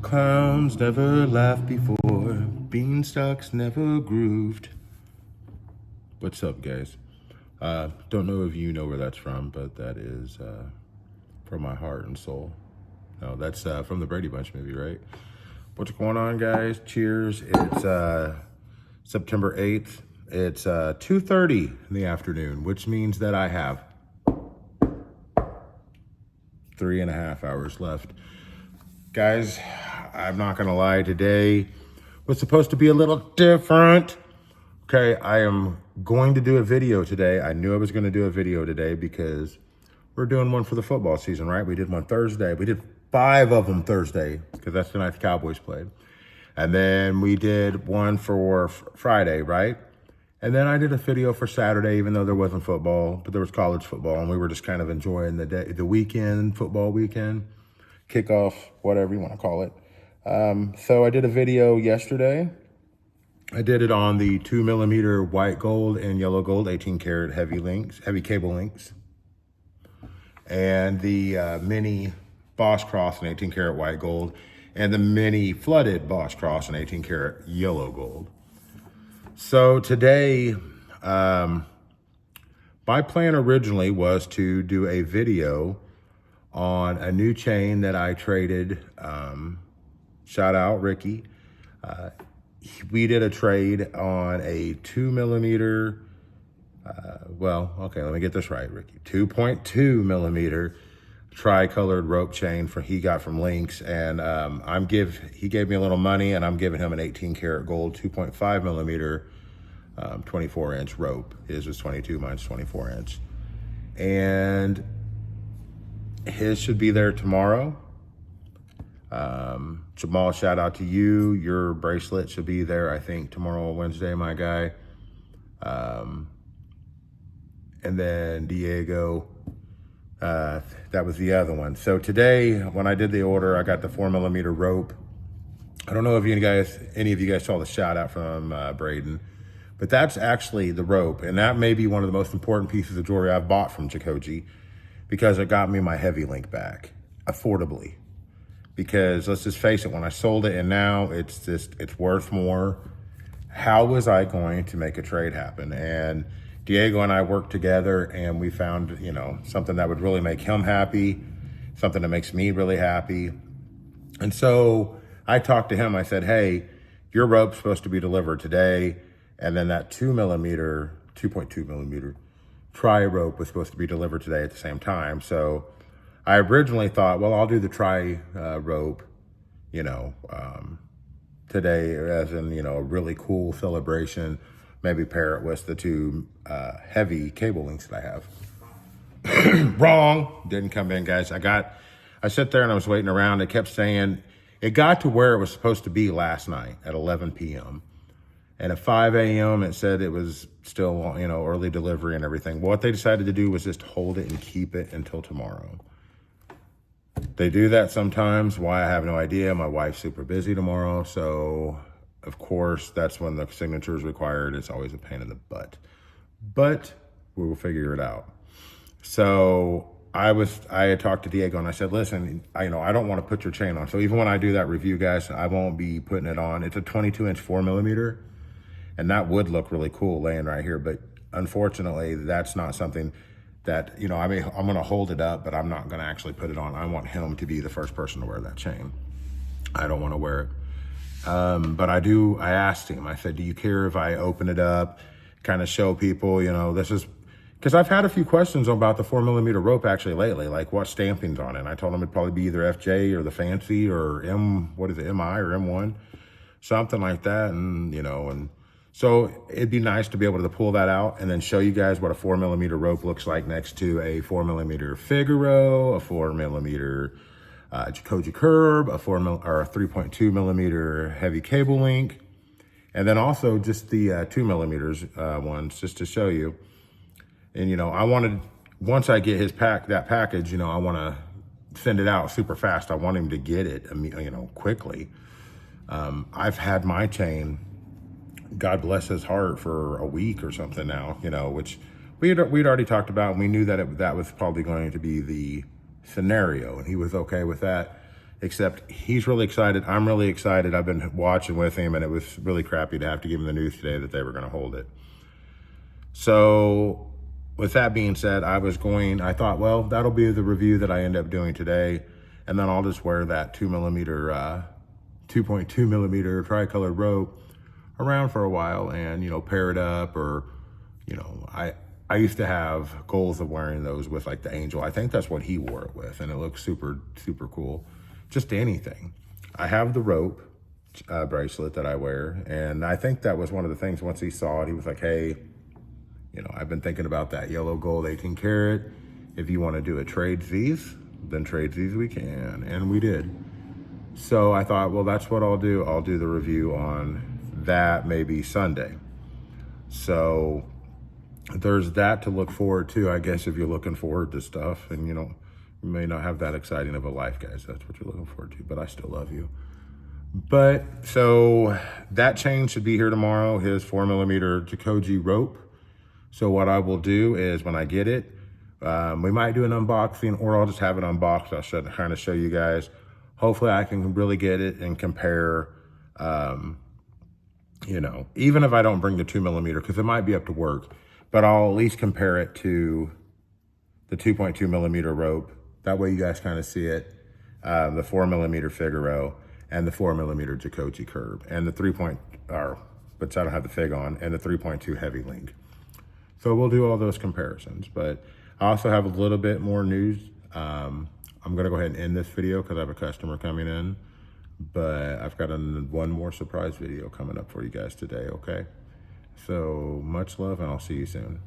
Clowns never laughed before, beanstalks never grooved. What's up, guys? Don't know if you know where that's from, but that is from my heart and soul. No, that's from the Brady Bunch movie, right? What's going on, guys? Cheers. It's September 8th. It's 2:30 in the afternoon, which means that I have 3.5 hours left. Guys, I'm not gonna lie, today was supposed to be a little different. Okay, I am going to do a video today. I knew I was gonna do a video today because we're doing one for the football season, right? We did one Thursday. We did 5 of them Thursday because that's the night the Cowboys played. And then we did one for Friday, right? And then I did a video for Saturday, even though there wasn't football, but there was college football, and we were just kind of enjoying the day, the weekend, football weekend, kickoff, whatever you want to call it. So I did a video yesterday. I did it on the 2mm white gold and yellow gold 18 karat heavy cable links, and the mini Boss Cross in 18 karat white gold, and the mini flooded Boss Cross in 18 karat yellow gold. So today, my plan originally was to do a video on a new chain that I traded. Shout out Ricky. We did a trade on a 2mm, let me get this right, Ricky. 2.2mm tri-colored rope chain he got from Lynx, and he gave me a little money, and I'm giving him an 18 karat gold 2.5mm 24-inch rope. His was 22, mine's 24-inch, and his should be there tomorrow. Jamal, shout out to you. Your bracelet should be there, I think, tomorrow or Wednesday, my guy. And then Diego, that was the other one. So today, when I did the order, I got the 4mm rope. I don't know if any of you guys saw the shout out from Braden, but that's actually the rope. And that may be one of the most important pieces of jewelry I've bought from Jacoji, because it got me my heavy link back affordably. Because let's just face it, when I sold it and now it's worth more. How was I going to make a trade happen? And Diego and I worked together, and we found, something that would really make him happy, something that makes me really happy. And so I talked to him. I said, hey, your rope's supposed to be delivered today. And then that 2.2mm tri rope was supposed to be delivered today at the same time. So I originally thought, well, I'll do the tri rope, today, as in, a really cool celebration. Maybe pair it with the 2 heavy cable links that I have. Wrong. Didn't come in, guys. I sat there and I was waiting around. It kept saying, it got to where it was supposed to be last night at 11 p.m. And at 5 a.m. it said it was still, early delivery and everything. What they decided to do was just hold it and keep it until tomorrow. They do that sometimes. Why, I have no idea. My wife's super busy tomorrow. So, of course, that's when the signature is required. It's always a pain in the butt. But we will figure it out. So I had talked to Diego and I said, listen, I don't want to put your chain on. So even when I do that review, guys, I won't be putting it on. It's a 22-inch 4mm. And that would look really cool laying right here. But unfortunately, that's not something that, I'm going to hold it up, but I'm not going to actually put it on. I want him to be the first person to wear that chain. I don't want to wear it. But I asked him, I said, do you care if I open it up, kind of show people, this is, because I've had a few questions about the 4mm rope actually lately, like what stamping's on it. And I told him it'd probably be either FJ or the Fancy or MI or M1, something like that. And, and so it'd be nice to be able to pull that out and then show you guys what a 4mm rope looks like next to a 4mm Figaro, a 4mm Jacoji Curb, a 3.2mm heavy cable link, and then also just the 2mm ones, just to show you. And I wanted, once I get that package, I want to send it out super fast. I want him to get it, quickly. I've had my chain, God bless his heart, for a week or something now, which we'd already talked about, and we knew that that was probably going to be the scenario, and he was okay with that. except he's really excited. I'm really excited. I've been watching with him, and it was really crappy to have to give him the news today that they were going to hold it. So with that being said, I thought, well, that'll be the review that I end up doing today. And then I'll just wear that 2.2 millimeter tri-colored rope around for a while and, pair it up, or, I used to have goals of wearing those with like the Angel. I think that's what he wore it with, and it looks super, super cool. Just anything. I have the rope bracelet that I wear, and I think that was one of the things, once he saw it, he was like, hey, I've been thinking about that yellow gold 18 karat. If you want to do a trades these, then trades these we can. And we did. So I thought, well, that's what I'll do. I'll do the review on that maybe Sunday. So there's that to look forward to, I guess, if you're looking forward to stuff. And, you may not have that exciting of a life, guys. That's what you're looking forward to, but I still love you. But so that chain should be here tomorrow, his 4mm Jacoji rope. So what I will do is when I get it, we might do an unboxing, or I'll just have it unboxed. I'll kind of show you guys. Hopefully I can really get it and compare, even if I don't bring the 2mm, because it might be up to work, but I'll at least compare it to the 2.2mm rope. That way you guys kind of see it, the 4mm Figaro and the 4mm Jacoji curb, and the but I don't have the fig on, and the 3.2 heavy link. So we'll do all those comparisons, but I also have a little bit more news. I'm gonna go ahead and end this video because I have a customer coming in, but I've got one more surprise video coming up for you guys today, okay? So much love, and I'll see you soon.